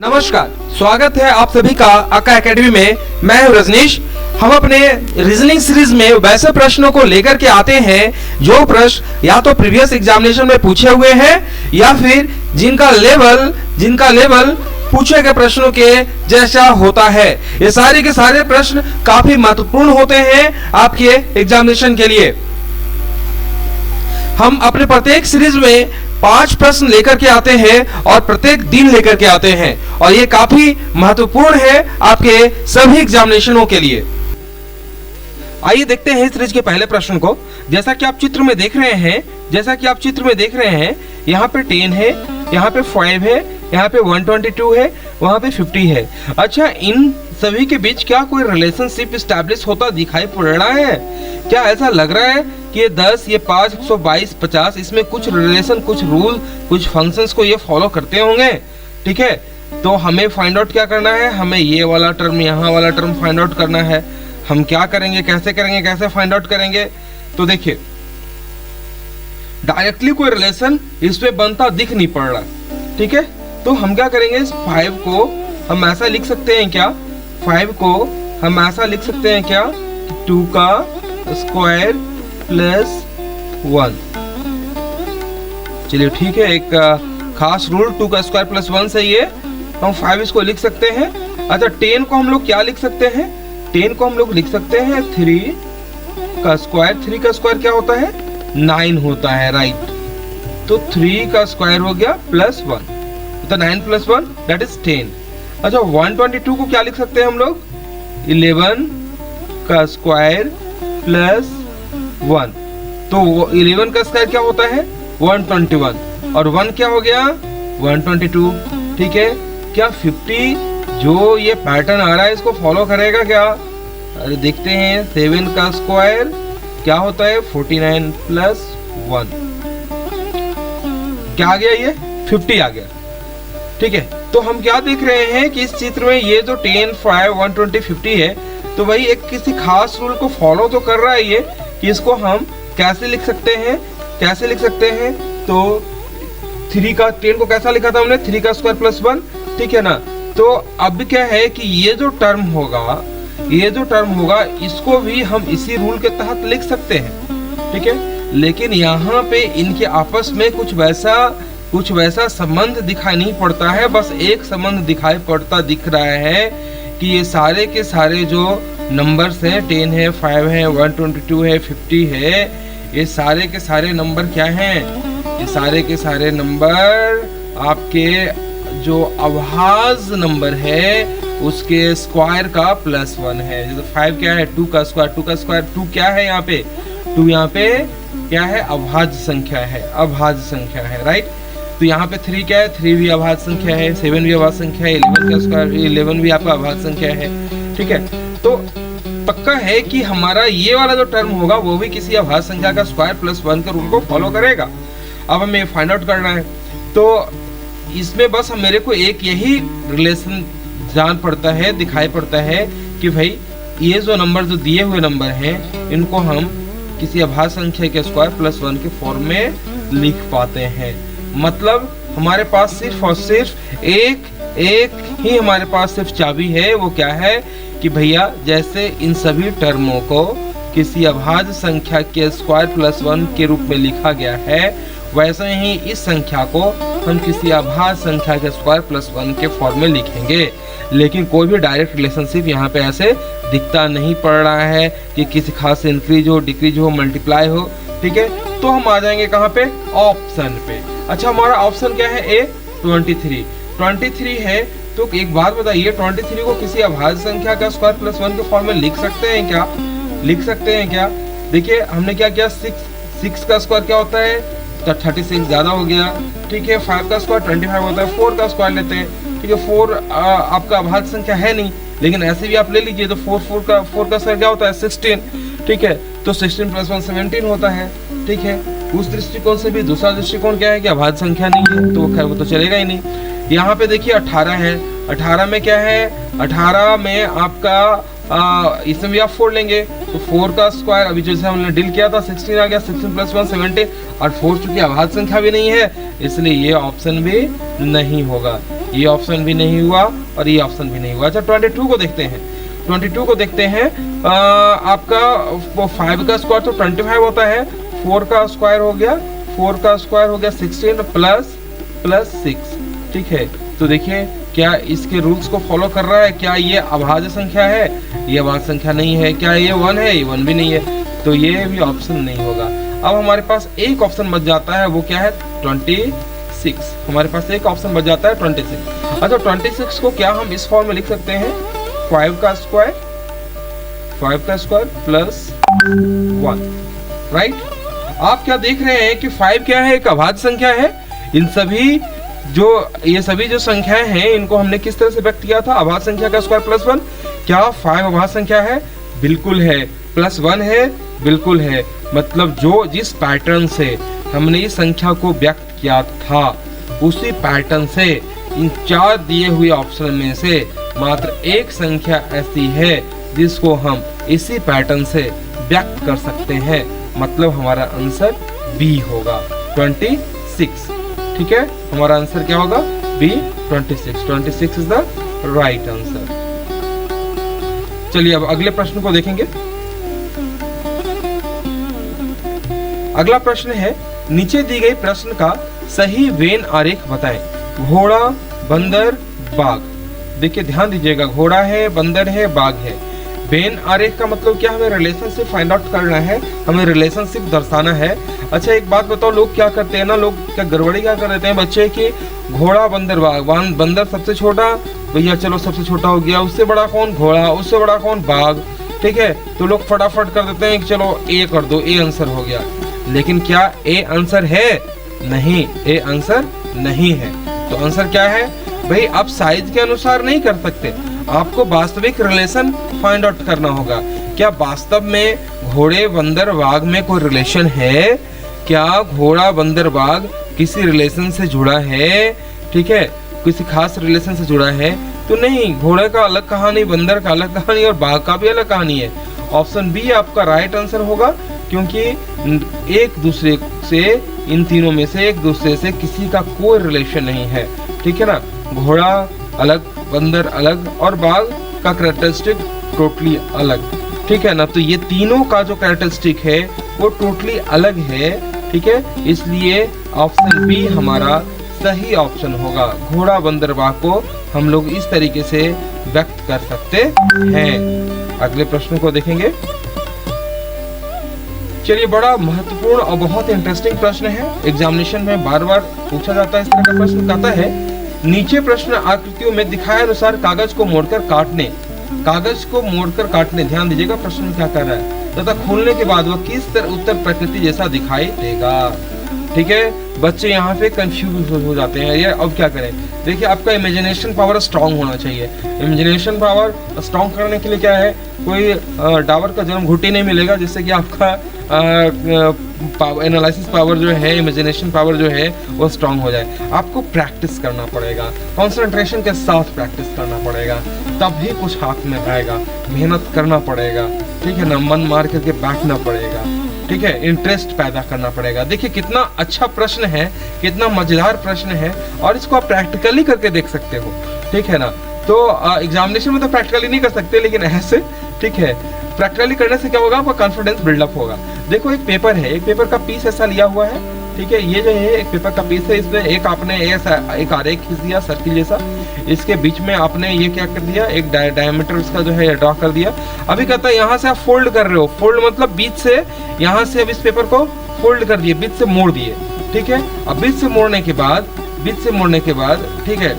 नमस्कार, स्वागत है आप सभी का अक्का एकेडमी में। मैं हूं रजनीश। हम अपने रीजनिंग सीरीज में वैसे प्रश्नों को लेकर के आते हैं जो प्रश्न या तो प्रीवियस एग्जामिनेशन में पूछे हुए हैं या फिर जिनका लेवल पूछे गए प्रश्नों के जैसा होता है। ये सारे के सारे प्रश्न काफी महत्वपूर्ण होते हैं आपके एग्जामिनेशन के लिए। हम अपने प्रत्येक सीरीज में 5 प्रश्न लेकर के आते हैं और प्रत्येक दिन लेकर के आते हैं और ये काफी महत्वपूर्ण है आपके सभी एग्जामिनेशनों के लिए। आइए देखते हैं इस सीरीज के पहले प्रश्न को। जैसा कि आप चित्र में देख रहे हैं, यहाँ पे 10 है, यहाँ पे 5 है, यहाँ पे 122 है, वहाँ पे 50 है। अच्छा, इन सभी के बीच क्या कोई रिलेशनशिप स्टैब्लिश होता दिखाई पड़ रहा है? क्या ऐसा लग रहा है कि ये 10, ये 5, 122, 50 इसमें कुछ रिलेशन, कुछ रूल, कुछ फंक्शंस को ये फॉलो करते होंगे? ठीक है, तो हमें फाइंड आउट क्या करना है? हमें ये वाला टर्म, यहाँ वाला टर्म फाइंड आउट करना है। हम क्या करेंगे, कैसे फाइंड आउट करेंगे? तो देखिए, डायरेक्टली कोई रिलेशन इसमें बनता दिख नहीं पड़ रहा। ठीक है, तो हम क्या करेंगे, इस 5 को हम ऐसा लिख सकते हैं क्या? 5 को हम ऐसा लिख सकते हैं क्या? 2 का स्क्वायर प्लस 1। चलिए ठीक है, एक खास रूल 2 का स्क्वायर प्लस 1 से ये हम 5 इसको लिख सकते हैं। अच्छा, 10 को हम लोग क्या लिख सकते हैं? 10 को हम लोग लिख सकते हैं 3 का स्क्वायर। 3 का स्क्वायर क्या होता है? 9 होता है, राइट। तो 3 का स्क्वायर हो गया प्लस 1, तो 9 प्लस 1 दैट इज 10। अच्छा, 122 को क्या लिख सकते हैं हम लोग? 11 का स्क्वायर प्लस 1। तो 11 का स्क्वायर क्या होता है? 121 और 1 क्या हो गया? 122। ठीक है, क्या 50 जो ये पैटर्न आ रहा है इसको फॉलो करेगा क्या? अरे देखते हैं, 7 का स्क्वायर क्या होता है? 49 प्लस 1 क्या आ गया? ये 50 आ गया। ठीक है, तो हम क्या देख रहे हैं कि इस चित्र में ये जो 10, 5, 120, 50 है, तो वही एक किसी खास रूल को फॉलो तो कर रहा है ये, कि इसको हम कैसे लिख सकते हैं? तो 3 का 10 को कैसा लिखा था हमने? 3 का स्क्वायर प्लस 1। ठीक है ना? तो अब क्या है कि ये जो टर्म होगा इसको भी हम इसी रूल के तहत लिख सकते हैं। ठीक है, लेकिन यहाँ पे इनके आपस में कुछ वैसा संबंध दिखाई नहीं पड़ता है। बस एक संबंध दिख रहा है कि ये सारे के सारे जो नंबर्स हैं, 10 है, 5 है, 122 है, 50 है, ये सारे के सारे नंबर क्या हैं? ये सारे के सारे नंबर आपके जो अभाज्य नंबर है उसके स्क्वायर का प्लस 1 है। जैसे 5 क्या है? 2 का स्क्वायर। 2 क्या है यहाँ पे? 2 यहाँ पे क्या है? अभाज्य संख्या है, राइट। तो यहाँ पे 3 क्या है? 3 भी अभाज्य संख्या है, 7 भी अभाज्य संख्या है, 11 का स्क्वायर 11 भी आपका अभाज्य संख्या है। ठीक है, तो पक्का है कि हमारा ये वाला जो टर्म होगा वो भी किसी अभाज्य संख्या का स्क्वायर प्लस 1 के रूल को फॉलो करेगा। अब हमें फाइंड आउट करना है, तो इसमें बस मेरे को एक यही रिलेशन दिखाई पड़ता है कि भाई ये जो नंबर, जो दिए हुए नंबर हैं, इनको हम किसी अभाज्य संख्या के स्क्वायर प्लस 1 के फॉर्म में लिख पाते हैं। मतलब हमारे पास सिर्फ और सिर्फ एक ही हमारे पास सिर्फ चाबी है। वो क्या है कि भैया, जैसे इन सभी टर्मों को किसी अभाज्य संख्या के स्क्वायर प्लस 1 के रूप में लिखा गया है, वैसे ही इस संख्या को हम किसी अभाज्य संख्या के स्क्वायर प्लस 1 के फॉर्म में लिखेंगे। लेकिन कोई भी डायरेक्ट रिलेशनशिप यहाँ पे ऐसे दिखता नहीं पड़ रहा है कि किसी खास से इंक्रीज हो, डिक्रीज हो, मल्टीप्लाई हो। ठीक है, तो हम आ जाएंगे कहाँ पे? ऑप्शन पे। अच्छा, हमारा ऑप्शन क्या है? ए 23 है। तो एक बात बताइए, 23 को किसी अभाज्य संख्या का स्क्वायर प्लस 1 के फॉर्म में लिख सकते हैं क्या? देखिए, हमने क्या किया, 6 का स्क्वायर क्या होता है? तो 36 ज्यादा हो गया। ठीक है, 5 का स्क्वायर 25 होता है, 4 का स्क्वायर लेते हैं। ठीक है, 4 आपका अभाज्य संख्या है नहीं, लेकिन ऐसे भी आप ले लीजिए तो 4 का स्क्वायर क्या होता है? 16। ठीक है, तो 16 प्लस 1 17 होता है। ठीक है, उस दृष्टिकोण से भी दूसरा दृष्टिकोण क्या है कि अभाज्य संख्या नहीं है, तो खैर वो तो चलेगा ही नहीं। यहाँ पे देखिए 18 है। 18 में क्या है? 18 में आपका इसमें भी आप 4 लेंगे तो 4 का स्क्वायर, अभी जैसे हमने डील किया था 16 आ गया, 16 प्लस 1 17, और 4 चूंकि अभाज्य संख्या भी नहीं है इसलिए ये ऑप्शन भी नहीं होगा। ये ऑप्शन भी नहीं हुआ और ये ऑप्शन भी नहीं हुआ। अच्छा 22 को देखते हैं। 22 को देखते हैं। आपका 5 का स्क्वायर तो 25 होता है, 4 का स्क्वायर हो गया 16 प्लस 6। ठीक है, तो देखिए क्या इसके रूल्स को फॉलो कर रहा है? क्या ये अभाज्य संख्या है? ये अभाज्य संख्या नहीं है। क्या ये 1 है? ये 1 भी नहीं है, तो ये भी ऑप्शन नहीं होगा। अब हमारे पास एक ऑप्शन बच जाता है, वो क्या है? 26। हमारे पास एक ऑप्शन बच जाता है 26। अच्छा 26 को क्या हम इस फॉर्म में लिख सकते हैं? 5 का स्क्वायर प्लस 1, राइट। आप क्या देख रहे हैं कि 5 क्या है? एक अभाज्य संख्या है। ये सभी जो संख्याएं हैं इनको हमने किस तरह से व्यक्त किया था? अभाज्य संख्या का स्क्वायर प्लस 1। क्या 5 अभाज्य संख्या है? बिल्कुल है। प्लस 1 है? बिल्कुल है। मतलब जिस पैटर्न से हमने इस संख्या को व्यक्त किया था, उसी पैटर्न से इन 4 दिए हुए ऑप्शन में से मात्र एक संख्या ऐसी है जिसको हम इसी पैटर्न से व्यक्त कर सकते हैं। मतलब हमारा आंसर बी होगा 26। ठीक है, हमारा आंसर क्या होगा? B 26। 26 is the right answer. चलिए अब अगले प्रश्न को देखेंगे। अगला प्रश्न है, नीचे दी गई प्रश्न का सही वेन आरेख बताएं। घोड़ा, बंदर, बाघ। देखिए ध्यान दीजिएगा, घोड़ा है, बंदर है, बाघ है। वेन आरेख का मतलब क्या? हमें रिलेशनशिप फाइंड आउट करना है, हमें रिलेशनशिप दर्शाना है। अच्छा एक बात बताओ, लोग क्या करते हैं ना, लोग क्या गड़बड़ी क्या कर देते हैं बच्चे की? घोड़ा, बंदर, बाघ। बंदर सबसे छोटा, भैया चलो सबसे छोटा हो गया। उससे बड़ा कौन? घोड़ा। उससे बड़ा कौन? बाघ। ठीक है, तो लोग फटाफट कर देते हैं कि चलो ए कर दो, ए आंसर हो गया। लेकिन क्या ए आंसर है? नहीं, ए आंसर नहीं है। तो आंसर क्या है भाई? आप साइज के अनुसार नहीं कर सकते, आपको वास्तविक रिलेशन फाइंड आउट करना होगा। क्या वास्तव में घोड़े, बंदर, बाघ में कोई रिलेशन है? क्या घोड़ा, बंदर, बाघ किसी रिलेशन से जुड़ा है? ठीक है, किसी खास रिलेशन से जुड़ा है? तो नहीं, घोड़े का अलग कहानी, बंदर का अलग कहानी और बाघ का भी अलग कहानी है। ऑप्शन बी आपका राइट आंसर होगा, क्योंकि एक दूसरे से, इन तीनों में से एक दूसरे से किसी का कोई रिलेशन नहीं है। ठीक है ना, घोड़ा अलग, बंदर अलग और बाघ का कैरेक्टरिस्टिक टोटली अलग। ठीक है ना, तो ये तीनों का जो कैरेक्टरिस्टिक है वो टोटली अलग है। ठीक है, इसलिए ऑप्शन बी हमारा सही ऑप्शन होगा। घोड़ा, बंदर, बाघ को हम लोग इस तरीके से व्यक्त कर सकते हैं। अगले प्रश्न को देखेंगे। चलिए, बड़ा महत्वपूर्ण और बहुत इंटरेस्टिंग प्रश्न है, एग्जामिनेशन में बार बार पूछा जाता है। इस तरह का प्रश्न कहता है, नीचे प्रश्न आकृतियों में दिखाए अनुसार कागज को मोड़कर काटने। ध्यान दीजिएगा प्रश्न में क्या कर रहा है, तथा खोलने के बाद वह किस तरह उत्तर प्रकृति जैसा दिखाई देगा। ठीक है, बच्चे यहाँ पे कंफ्यूज हो जाते हैं, ये अब क्या करें? देखिए आपका इमेजिनेशन पावर स्ट्रांग होना चाहिए। इमेजिनेशन पावर स्ट्रांग करने के लिए क्या है, कोई डाबर का जन्म घुट्टी नहीं मिलेगा जिससे कि आपका एनालिसिस पावर जो है, इमेजिनेशन पावर जो है वो स्ट्रांग हो जाए। आपको प्रैक्टिस करना पड़ेगा, कंसंट्रेशन के साथ प्रैक्टिस करना पड़ेगा, तभी कुछ हाथ में आएगा। मेहनत करना पड़ेगा, ठीक है ना, मन मार करके बैठना पड़ेगा। ठीक है, इंटरेस्ट पैदा करना पड़ेगा। देखिए कितना अच्छा प्रश्न है, कितना मजेदार प्रश्न है, और इसको आप प्रैक्टिकली करके देख सकते हो। ठीक है ना, तो एग्जामिनेशन में तो प्रैक्टिकली नहीं कर सकते, लेकिन ऐसे ठीक है प्रैक्टिकली करने से क्या होगा, आपका कॉन्फिडेंस बिल्डअप होगा। देखो एक पेपर है, एक पेपर का पीस ऐसा लिया हुआ है। ठीक है, ये जो है एक पेपर का पीस है, इसमें एक आपने एक आरेख खींच दिया सर्किल जैसा, इसके बीच में आपने ये क्या कर दिया, एक डायमीटर उसका जो है ड्रॉ कर दिया। अभी कहता है यहाँ से आप फोल्ड कर रहे हो, फोल्ड मतलब बीच से, यहाँ से अब इस पेपर को फोल्ड कर दिए, बीच से मोड़ दिए। ठीक है, अब बीच से मोड़ने के बाद ठीक है,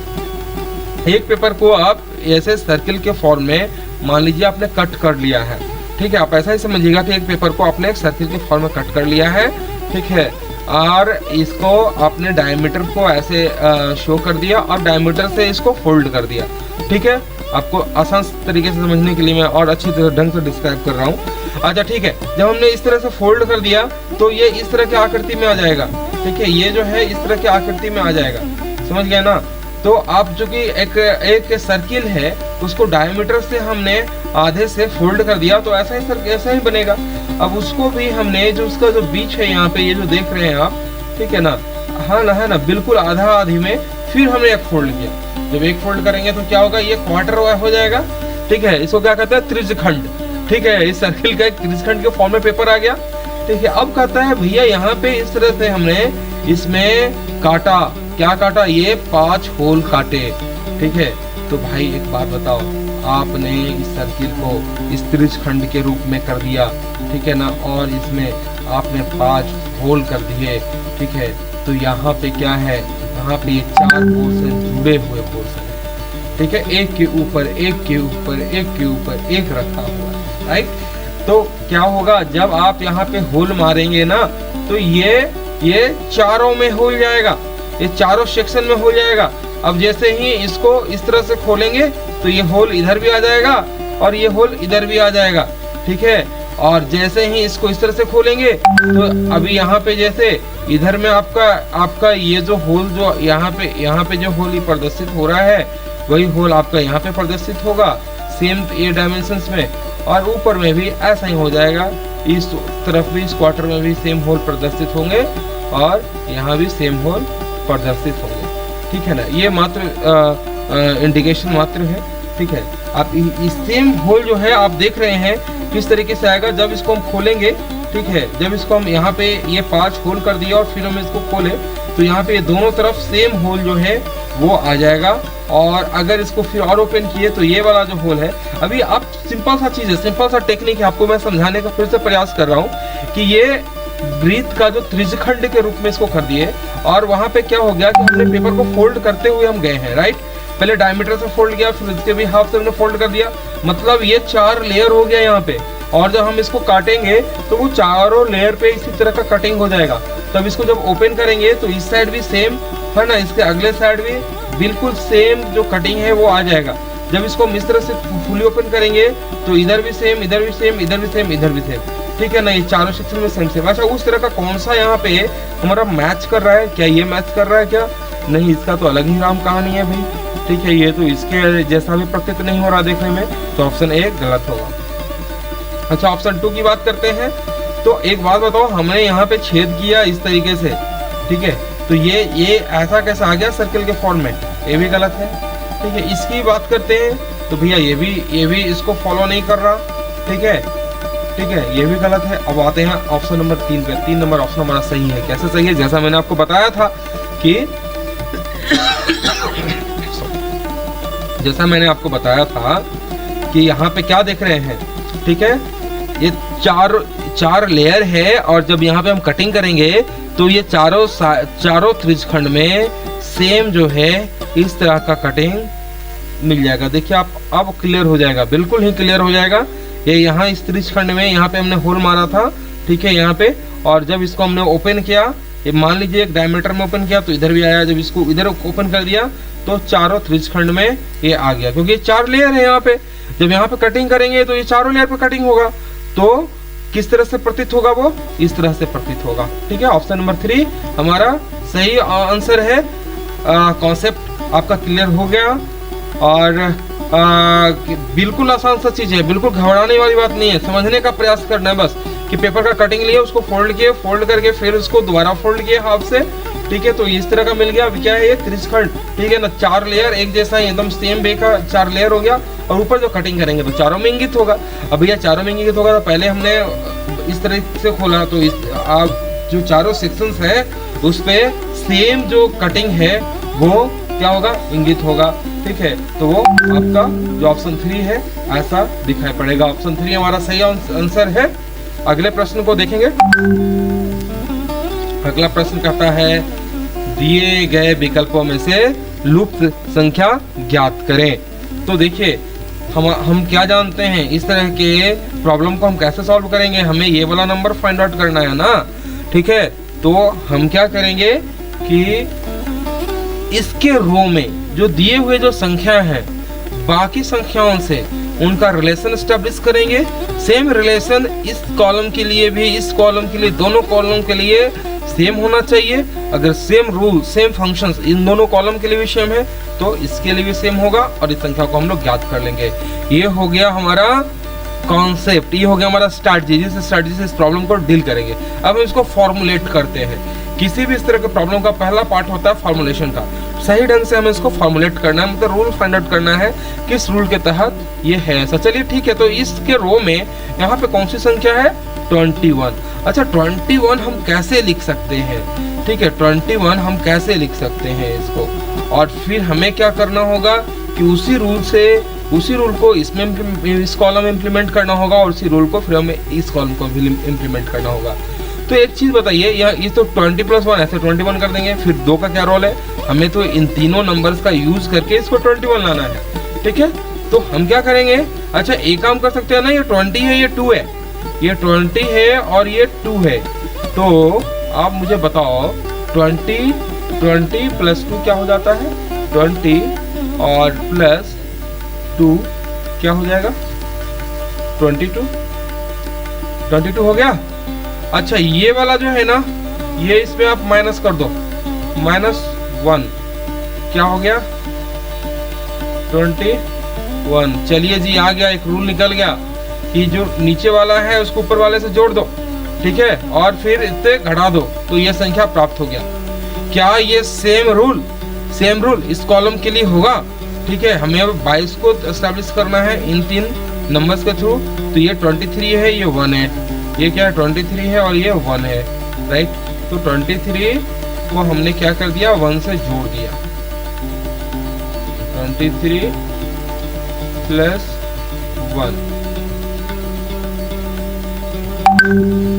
एक पेपर को आप ऐसे सर्किल के फॉर्म में मान लीजिए आपने कट कर लिया है। ठीक है, आप ऐसा ही समझिएगा कि एक पेपर को आपने एक सर्किल के फॉर्म में कट कर लिया है। ठीक है, और इसको आपने डायमीटर को ऐसे शो कर दिया और डायमीटर से इसको फोल्ड कर दिया। ठीक है, आपको आसान तरीके से समझने के लिए मैं और अच्छी ढंग से डिस्क्राइब कर रहा हूँ। अच्छा ठीक है, जब हमने इस तरह से फोल्ड कर दिया तो ये इस तरह की आकृति में आ जाएगा। ठीक है, ये जो है इस तरह की आकृति में आ जाएगा, समझ गए ना। तो आप जो कि एक सर्किल है उसको डायमीटर से हमने आधे से फोल्ड कर दिया, तो ऐसा ही बनेगा। अब उसको भी हमने जो उसका जो बीच है यहाँ पे, ये जो देख रहे हैं आप, ठीक है ना, हाँ ना, है ना, बिल्कुल आधा आधी में फिर हमने एक फोल्ड किया। जब एक फोल्ड करेंगे तो क्या होगा, ये क्वार्टर हो जाएगा। ठीक है, इसको क्या कहते हैं, त्रिज्यखंड। ठीक है, इस सर्किल का एक त्रिज्यखंड के फॉर्म में पेपर आ गया। ठीक है, अब कहता है भैया यहाँ पे इस तरह से हमने इसमें काटा, क्या काटा, ये 5 होल काटे। ठीक है, तो भाई एक बात बताओ, आपने इस सर्किल को इस त्रिज्यखंड के रूप में कर दिया, ठीक है ना, और इसमें आपने 5 होल कर दिए। ठीक है, तो यहाँ पे क्या है, यहाँ पे ये 4 पोर्शन जुड़े हुए पोर्शन है। ठीक है, एक के ऊपर एक के ऊपर एक के ऊपर एक रखा हुआ है, राइट। तो क्या होगा, जब आप यहाँ पे होल मारेंगे ना, तो ये चारों में हो जाएगा, ये चारों सेक्शन में हो जाएगा। अब जैसे ही इसको इस तरह से खोलेंगे तो ये होल इधर भी आ जाएगा और ये होल इधर भी आ जाएगा। ठीक है, और जैसे ही इसको इस तरह से खोलेंगे तो अभी यहाँ पे जैसे इधर में आपका ये जो होल जो यहाँ पे जो होल प्रदर्शित हो रहा है, वही होल आपका यहाँ पे प्रदर्शित होगा सेम ये डायमेंशंस में, और ऊपर में भी ऐसा ही हो जाएगा। इस तरफ भी, इस क्वार्टर में भी सेम होल प्रदर्शित होंगे और यहाँ भी सेम होल प्रदर्शित होंगे। ठीक है ना, ये मात्र इंडिकेशन मात्र है। ठीक है, आप इस सेम होल जो है आप देख रहे हैं किस तरीके से आएगा जब इसको हम खोलेंगे। ठीक है, जब इसको हम यहाँ पे ये 5 होल कर दिया और फिर हम इसको खोले तो यहाँ पे ये दोनों तरफ सेम होल जो है वो आ जाएगा। और अगर इसको फिर और ओपन किए तो ये वाला जो होल है, अभी आप सिंपल सा चीज है, सिंपल सा टेक्निक है, आपको मैं समझाने का फिर से प्रयास कर रहा हूँ कि ये वृत्त का जो त्रिज्यखंड के रूप में इसको कर दिए, और वहां पे क्या हो गया कि हमने पेपर को फोल्ड करते हुए हम गए हैं, राइट। पहले डायमीटर से फोल्ड किया, फिर इसके भी हाफ से हमने फोल्ड कर दिया, मतलब ये 4 लेयर हो गया यहाँ पे। और जब हम इसको काटेंगे तो वो चारों लेयर पे इसी तरह का कटिंग हो जाएगा। तब इसको जब ओपन करेंगे तो इस साइड भी सेम है ना, इसके अगले साइड भी बिल्कुल सेम जो कटिंग है वो आ जाएगा। जब इसको हम इस तरह से फुली ओपन करेंगे तो इधर भी सेम, इधर भी सेम, इधर भी सेम, इधर भी सेम। ठीक है ना, ये चारों सेक्शन में सेम सेम। अच्छा, उस तरह का कौन सा यहाँ पे हमारा मैच कर रहा है, क्या ये मैच कर रहा है क्या? नहीं, इसका तो अलग ही राम कहानी है भाई। ठीक है, ये तो इसके जैसा भी प्रतीत नहीं हो रहा देखने में, तो ऑप्शन ए गलत होगा। अच्छा, ऑप्शन 2 की बात करते हैं। तो एक बात बताओ, हमने यहाँ पे छेद किया इस तरीके से, ठीक है, तो ये ऐसा कैसा आ गया सर्कल के फॉर्म में, ये भी गलत है। ठीक है, इसकी बात करते हैं तो भैया ये भी इसको फॉलो नहीं कर रहा। ठीक है, ये भी गलत है। अब आते हैं ऑप्शन नंबर 3 पे। 3 नंबर ऑप्शन हमारा सही है। कैसे सही है? जैसा मैंने आपको बताया था कि यहाँ पे क्या देख रहे हैं, ठीक है, ये चार लेयर है, और जब यहाँ पे हम कटिंग करेंगे तो ये चारों त्रिज्यखंड में सेम जो है इस तरह का कटिंग मिल जाएगा। देखिए आप, अब क्लियर हो जाएगा, बिल्कुल ही क्लियर हो जाएगा। ये यहाँ इस त्रिज्यखंड में यहाँ पे हमने होल मारा था, ठीक है, यहाँ पे, और जब इसको हमने ओपन किया, ये मान लीजिए एक डायमीटर में ओपन किया तो इधर भी आया, जब इसको इधर ओपन कर दिया तो चारों त्रिज्यखंड में ये आ गया, क्योंकि ये 4 लेयर है यहाँ पे। जब यहाँ पे कटिंग करेंगे तो ये चारों लेयर पे कटिंग होगा, तो किस तरह से प्रतीत होगा, वो इस तरह से प्रतीत होगा। ठीक है, ऑप्शन नंबर 3 हमारा सही आंसर है। कॉन्सेप्ट आपका क्लियर हो गया, और बिल्कुल आसान सा चीज है, बिल्कुल घबराने वाली बात नहीं है, समझने का प्रयास करना है बस, कि पेपर का कटिंग लिए, उसको फोल्ड किए, फोल्ड करके फिर उसको दोबारा फोल्ड किए हाफ से। ठीक है, तो इस तरह का मिल गया। अब क्या है, ये त्रिज्यखंड, ठीक है ना, 4 लेयर एक जैसा ही एकदम सेम वे का 4 लेयर हो गया, और ऊपर जो कटिंग करेंगे तो चारों में इंगित होगा। अब भैया चारों में इंगित होगा, तो पहले हमने इस तरह से खोला, तो आप जो चारों सेक्शंस है उस पे सेम जो कटिंग है वो क्या होगा, इंगित होगा। ठीक है, तो वो आपका जो ऑप्शन 3 है ऐसा दिखाई पड़ेगा। ऑप्शन 3 हमारा सही आंसर है। अगले प्रश्न को देखेंगे। अगला प्रश्न कहता है, दिए गए विकल्पों में से लुप्त संख्या ज्ञात करें। तो देखिए, हम क्या जानते हैं, इस तरह के प्रॉब्लम को हम कैसे सॉल्व करेंगे, हमें ये वाला नंबर फाइंड आउट करना है ना। ठीक है, तो हम क्या करेंगे कि इसके रो में जो दिए हुए जो संख्या है, बाकी संख्याओं से उनका रिलेशन एस्टेब्लिश करेंगे। सेम रिलेशन इस कॉलम के लिए भी, इस कॉलम के लिए, दोनों कॉलम के लिए सेम होना चाहिए। अगर same rule, same functions in दोनों कॉलम के लिए भी सेम है तो इसके लिए भी सेम होगा, और इस संख्या को हम लोग ज्ञात कर लेंगे। ये हो गया हमारा कॉन्सेप्ट, ये हो गया हमारा स्ट्रैटेजी, जिस स्ट्रैटेजी से इस प्रॉब्लम को डील करेंगे। अब हम इसको फॉर्मुलेट करते हैं। किसी भी इस तरह के प्रॉब्लम का पहला पार्ट होता है फॉर्मुलेशन का। सही ढंग से हमें इसको फॉर्मुलेट करना है, मतलब रूल फाइंड आउट करना है किस रूल के तहत ये है ऐसा। चलिए ठीक है, तो इसके रो में यहाँ पे कौन सी संख्या है 21। अच्छा 21 हम कैसे लिख सकते हैं, ठीक है 21 हम कैसे लिख सकते हैं इसको, और फिर हमें क्या करना होगा कि उसी रूल को इसमें इस कॉलम में इम्प्लीमेंट करना होगा, और उसी रूल को फिर हमें इस कॉलम को भी इम्प्लीमेंट करना होगा। तो एक चीज बताइए, ये तो 20 + 1 ऐसे 21 कर देंगे, फिर 2 का क्या रोल है, हमें तो इन तीनों नंबर्स का यूज करके इसको 21 लाना है, ठीक है। तो हम क्या करेंगे, अच्छा एक काम कर सकते हैं ना, ये 20 है ये 2 है, ये 20 है और ये 2 है, तो आप मुझे बताओ 20 + 2 क्या हो जाता है, 20 और प्लस 2 क्या हो जाएगा 22 हो गया। अच्छा ये वाला जो है ना, ये इसमें आप माइनस कर दो, -1 क्या हो गया 21। चलिए जी आ गया, एक रूल निकल गया कि जो नीचे वाला है उसको ऊपर वाले से जोड़ दो, ठीक है, और फिर इससे घटा दो, तो ये संख्या प्राप्त हो गया। क्या ये सेम रूल इस कॉलम के लिए होगा, ठीक है। हमें अब 22 को एस्टैब्लिश करना है इन तीन नंबर्स के थ्रू, तो ये 23 है, ये 1 है, ये क्या है 23 है और ये 1 है, राइट। तो 23 को हमने क्या कर दिया 1 से जोड़ दिया, 23 + 1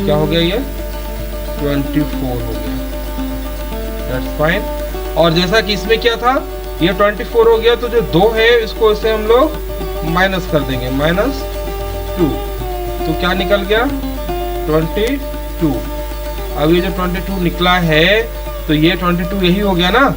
क्या हो गया, ये 24 हो गया, दैट्स फाइन। और जैसा कि इसमें क्या था, ये 24 हो गया, तो जो 2 है इसको इसे हम लोग माइनस कर देंगे, -2, तो क्या निकल गया 22। अब ये जो 22 निकला है, तो ये 22 यही हो गया ना,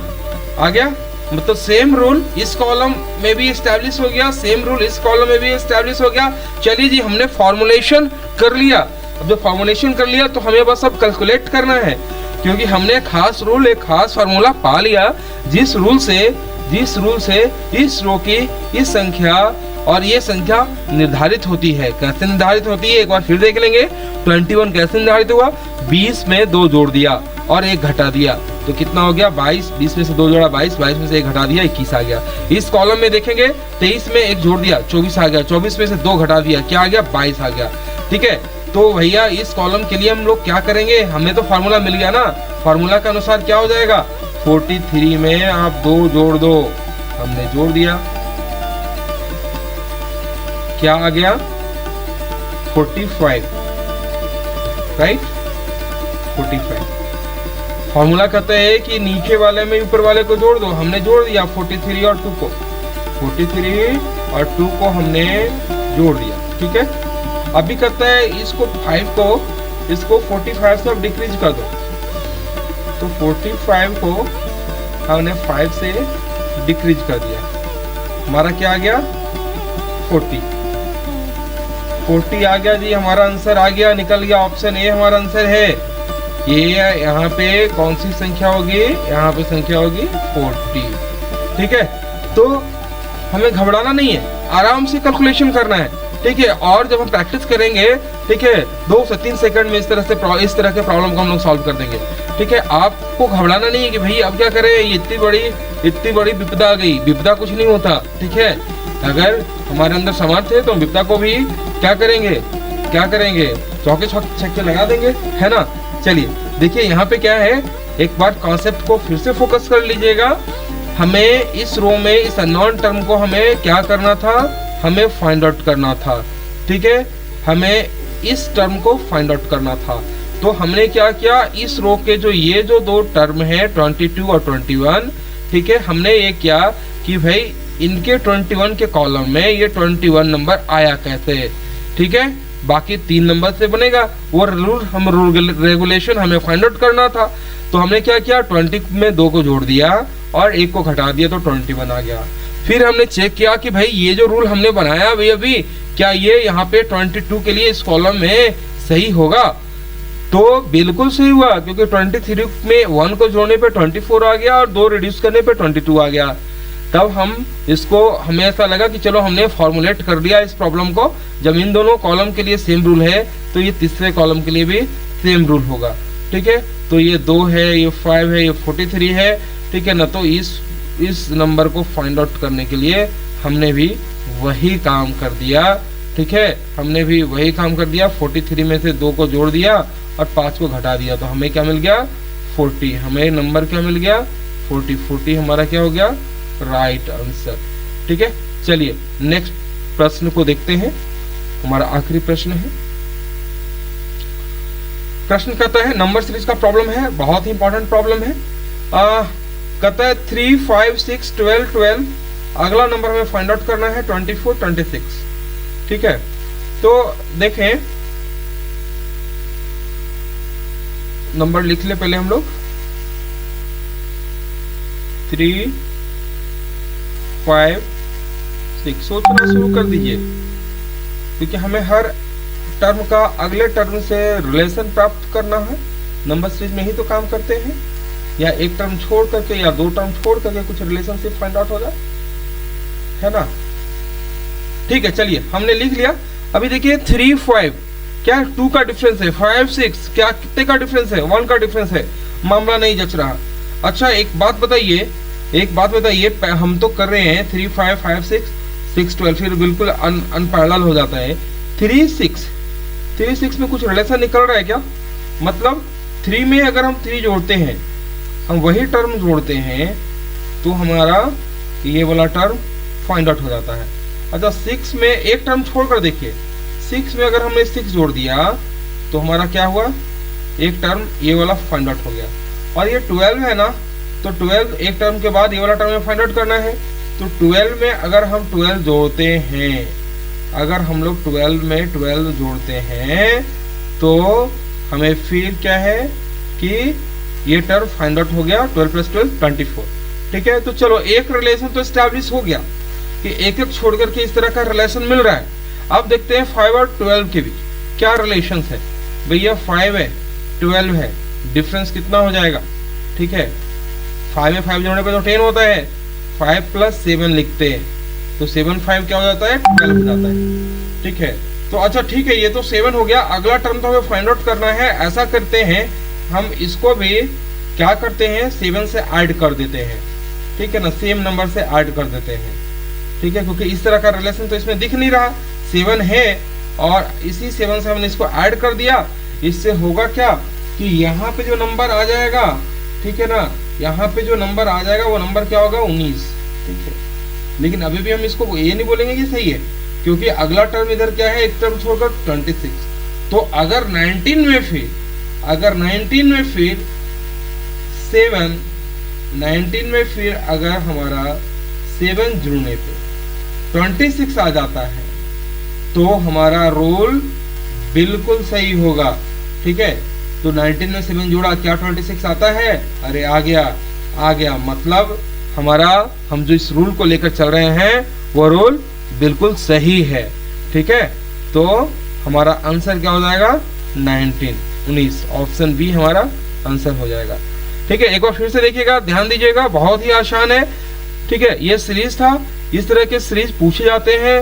आ गया, मतलब सेम रूल इस कॉलम में भी एस्टैब्लिश हो गया, सेम रूल इस कॉलम में भी एस्टैब्लिश हो गया। चलिए जी हमने फॉर्मुलेशन कर लिया। अब जब फॉर्मुलेशन कर लिया तो हमें बस अब कैलकुलेट करना है, क्योंकि हमने खास रूल, एक खास फार्मूला पा लिया, जिस रूल से इस रो की इस संख्या और ये संख्या निर्धारित होती है। कैसे निर्धारित होती है एक बार फिर देख लेंगे। 21 कैसे निर्धारित हुआ, 20 में 2 जोड़ दिया और 1 घटा दिया, तो कितना हो गया 22, 20 में से 2 जोड़ा 22, 22 में से 1 घटा दिया 21 आ गया। इस कॉलम में देखेंगे 23 में 1 जोड़ दिया 24 आ गया, 24 में से 2 घटा दिया क्या आ गया 22 आ गया, ठीक है। तो भैया इस कॉलम के लिए हम लोग क्या करेंगे, हमें तो फार्मूला मिल गया ना, फार्मूला के अनुसार क्या हो जाएगा 43 में आप 2 जोड़ दो, हमने जोड़ दिया, क्या आ गया 45, राइट 45। फॉर्मूला कहता है कि नीचे वाले में ऊपर वाले को जोड़ दो, हमने जोड़ दिया 43 और 2 को, 43 और 2 को हमने जोड़ दिया, ठीक है। अभी कहता है इसको 5 को, इसको 45 से अब डिक्रीज कर दो, तो 45 को हमने 5 से डिक्रीज कर दिया, हमारा क्या आ गया 40 आ गया जी, हमारा आंसर आ गया, निकल गया, ऑप्शन ए हमारा आंसर है। ये यहाँ पे कौन सी संख्या होगी, यहाँ पे संख्या होगी 40, ठीक है। तो हमें घबराना नहीं है, आराम से कैलकुलेशन करना है, ठीक है। और जब हम प्रैक्टिस करेंगे, ठीक है, 2 से 3 सेकंड में इस तरह के प्रॉब्लम को हम लोग सॉल्व कर देंगे, ठीक है। आपको घबराना नहीं है कि भाई अब क्या करें, ये इतनी बड़ी विपदा आ गई, विपदा कुछ नहीं होता, ठीक है। अगर हमारे अंदर सामर्थ्य है तो हम विपदा को भी क्या करेंगे चौके छक्के लगा देंगे, है ना। चलिए देखिए यहाँ पे क्या है, एक बार कॉन्सेप्ट को फिर से फोकस कर लीजिएगा। हमें इस रो में इस अननोन टर्म को हमें क्या करना था, हमें फाइंड आउट करना था, ठीक है। हमें इस टर्म को फाइंड आउट करना था, तो हमने क्या किया, इस रो के ये जो 2 टर्म है 22 और 21, ठीक है, हमने ये किया कि भाई इनके 21 के कॉलम में ये 21 नंबर आया कैसे, ठीक है। बाकी 3 नंबर से बनेगा, वो रूल रेगुलेशन हमें फाइंड आउट करना था। तो हमने क्या किया, 20 में 2 को जोड़ दिया और 1 को घटा दिया, तो 21 आ गया। फिर हमने चेक किया कि भाई ये जो रूल हमने बनाया अभी क्या ये यहाँ पे 22 के लिए इस कॉलम में सही होगा, तो बिल्कुल सही हुआ, क्योंकि 23 में 1 को जोड़ने पे 24 आ गया और 2 रिड्यूस करने पे 22 आ गया। तब हम इसको, हमें ऐसा लगा कि चलो हमने फॉर्मुलेट कर दिया इस प्रॉब्लम को। जब इन दोनों कॉलम के लिए सेम रूल है तो ये तीसरे कॉलम के लिए भी सेम रूल होगा। ठीक है, तो ये 2 है, ये 5 है, ये 43 है। ठीक है ना, तो इस नंबर को फाइंड आउट करने के लिए हमने भी वही काम कर दिया। ठीक है, हमने भी वही काम कर दिया, 43 में से 2 को जोड़ दिया और 5 को घटा दिया, तो हमें क्या मिल गया 40। हमें नंबर क्या मिल गया 40। 40 हमारा क्या हो गया राइट आंसर। ठीक है, चलिए नेक्स्ट प्रश्न को देखते हैं, हमारा आखिरी प्रश्न है। प्रश्न कहता है, नंबर सीरीज का प्रॉब्लम है, बहुत ही इंपॉर्टेंट प्रॉब्लम है। कहता है 3, 5, 6, 12, 12। अगला नंबर हमें फाइंड आउट करना है 24, 26। ठीक है, तो देखें, नंबर लिख ले पहले हम लोग। 3, 5, 6 सोचना शुरू कर दीजिए, क्योंकि हमें हर टर्म का अगले टर्म से रिलेशन प्राप्त करना है। नंबर सीरीज में ही तो काम करते हैं, या एक टर्म छोड़ करके या 2 टर्म छोड़ करके कुछ रिलेशनशिप फाइंड आउट हो जाए, है ना। ठीक है, चलिए हमने लिख लिया। अभी देखिए 3, 5 क्या 2 का डिफरेंस है, 5, 6 क्या कितने का डिफरेंस है, 1 का डिफरेंस है, मामला नहीं जच रहा। अच्छा एक बात बताइए, हम तो कर रहे हैं 3, 5, 5, 6, 6, 12, फिर बिल्कुल अनपैरेलल हो जाता है। 3, 6 में कुछ रिलेशन निकल रहा है क्या? मतलब 3 में अगर हम 3 जोड़ते हैं, हम वही टर्म जोड़ते हैं, तो हमारा ये वाला टर्म फाइंड आउट हो जाता है। अच्छा 6 में एक टर्म छोड़कर देखिए, 6 में अगर हमने 6 जोड़ दिया तो हमारा क्या हुआ, एक टर्म ये वाला फाइंड आउट हो गया। और ये 12 है ना, तो 12 एक टर्म के बाद ये वाला टर्म में फाइंड आउट करना है। तो 12 में अगर हम 12 जोड़ते हैं, अगर हम लोग 12 में 12 जोड़ते हैं, तो हमें फिर क्या है कि ये टर्म फाइंड आउट हो गया, 12 + 12 24। ठीक है, तो चलो एक रिलेशन तो एस्टैब्लिश हो गया कि एक एक छोड़ करके इस तरह का रिलेशन मिल रहा है। अब देखते हैं 5 और 12 के बीच क्या रिलेशन है। भैया 5 है 12 है, डिफरेंस कितना हो जाएगा? ठीक है, 5 में 5 जोड़ने पे तो 10 होता है, 5 + 7 लिखते हैं तो 7, 5 क्या हो जाता है 12 हो जाता है। ठीक है, तो अच्छा ठीक है, ये तो 7 हो गया। अगला टर्म तो हमें फाइंड आउट करना है। ऐसा करते हैं, हम इसको भी क्या करते हैं 7 से ऐड कर देते हैं। ठीक है ना, सेम नंबर से ऐड कर देते हैं। ठीक है, क्योंकि इस तरह का रिलेशन तो इसमें दिख नहीं रहा, 7 है और इसी 7 से हमने इसको ऐड कर दिया। इससे होगा क्या कि यहाँ पे जो नंबर आ जाएगा, ठीक है ना, यहाँ पे जो नंबर आ जाएगा वो नंबर क्या होगा 19। ठीक है, लेकिन अभी भी हम इसको ये नहीं बोलेंगे कि सही है, क्योंकि अगला टर्म इधर क्या है, एक टर्म छोड़कर 26। तो अगर 19 में फिर 7, 19 में फिर अगर हमारा 7 जुड़ने पे 26 आ जाता है, तो हमारा रोल बिल्कुल सही होगा। ठीक है, तो 19 में 7 जोड़ा, क्या 26 आता है? अरे आ गया। मतलब हमारा, हम जो इस रूल को लेकर चल रहे हैं वो रूल बिल्कुल सही है। ठीक है, तो हमारा आंसर क्या हो जाएगा 19। ऑप्शन बी हमारा आंसर हो जाएगा। ठीक है, एक बार फिर से देखिएगा, ध्यान दीजिएगा, बहुत ही आसान है। ठीक है, ये सीरीज था, इस तरह के सीरीज पूछे जाते हैं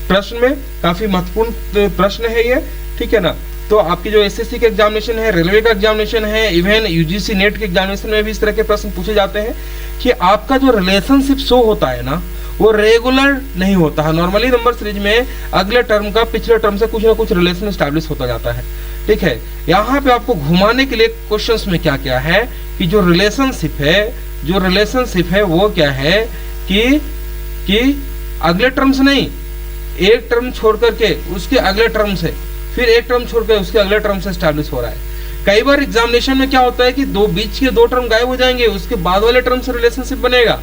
प्रश्न में, काफी महत्वपूर्ण प्रश्न है ये। ठीक है ना, तो आपकी जो एसएससी के एग्जामिनेशन है, रेलवे का एग्जामिनेशन है, इवन यूजीसी नेट के एग्जामिनेशन में भी इस तरह के प्रश्न पूछे जाते हैं कि आपका जो रिलेशनशिप शो होता है ना, वो रेगुलर नहीं होता है। नॉर्मली नंबर सीरीज में अगले टर्म का पिछले टर्म से कुछ ना कुछ रिलेशन एस्टैब्लिश होता जाता है। ठीक है, यहाँ पे आपको घुमाने के लिए क्वेश्चंस में क्या क्या है कि जो रिलेशनशिप है वो क्या है कि अगले टर्म से नहीं, एक टर्म छोड़ करके उसके अगले टर्म से, फिर एक टर्म छोड़ कर उसके अगले टर्म से एस्टैब्लिश हो रहा है। कई बार एग्जामिनेशन में क्या होता है कि बीच के 2 टर्म गायब हो जाएंगे, उसके बाद वाले टर्म से रिलेशनशिप बनेगा।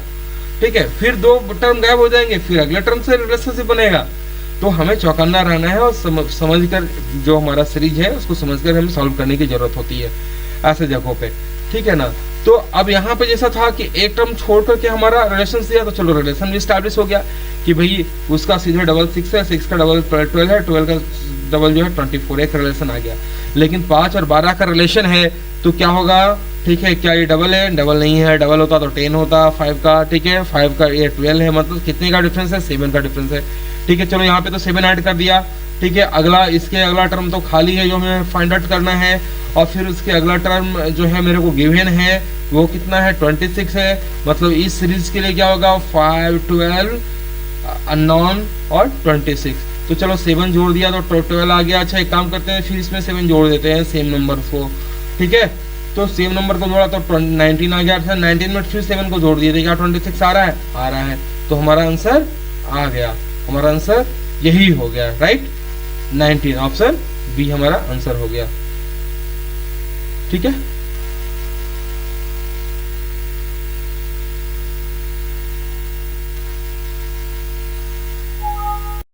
ठीक है, फिर 2 टर्म गायब हो जाएंगे, फिर अगले टर्म से रिलेशनशिप बनेगा। तो हमें चौकन्ना रहना है और समझकर जो हमारा सीरीज है उसको समझकर हमें सॉल्व करने की जरूरत होती है ऐसे जगहों पे। ठीक है ना, तो अब यहाँ पे जैसा था कि एक टर्म छोड़ करके हमारा रिलेशन दिया, तो चलो रिलेशन भी स्टैब्लिश हो गया कि भाई उसका सीधे डबल 6 है, 6 का डबल 12 है, 12 का डबल जो है 24, एक रिलेशन आ गया। लेकिन 5 और 12 का रिलेशन है, तो क्या होगा ठीक है, क्या ये डबल है? डबल नहीं है, डबल होता तो 10 होता 5 का, ठीक है, 5 का ये 12 है, मतलब कितने का डिफरेंस है? 7 का डिफरेंस है, ठीक है। चलो यहाँ पे तो 7 ऐड कर दिया, ठीक है। अगला इसके अगला टर्म तो खाली है जो हमें फाइंड आउट करना है, और फिर उसके अगला टर्म जो है मेरे को गिवन है वो कितना है? 26 है, मतलब इस सीरीज के लिए क्या होगा? 5, 12 अननोन और 26। तो चलो 7 जोड़ दिया तो 12 आ गया। अच्छा एक काम करते हैं, फिर इसमें 7 जोड़ देते हैं सेम नंबर को, ठीक है। तो सेम नंबर को जोड़ा तो 19 आ गया। अच्छा 19 में फिर 7 को जोड़ दिए थे, क्या 26 आ रहा है? आ रहा है। तो हमारा आंसर आ गया, हमारा आंसर यही हो गया, राइट, 19, ऑप्शन बी हमारा आंसर हो गया, ठीक है।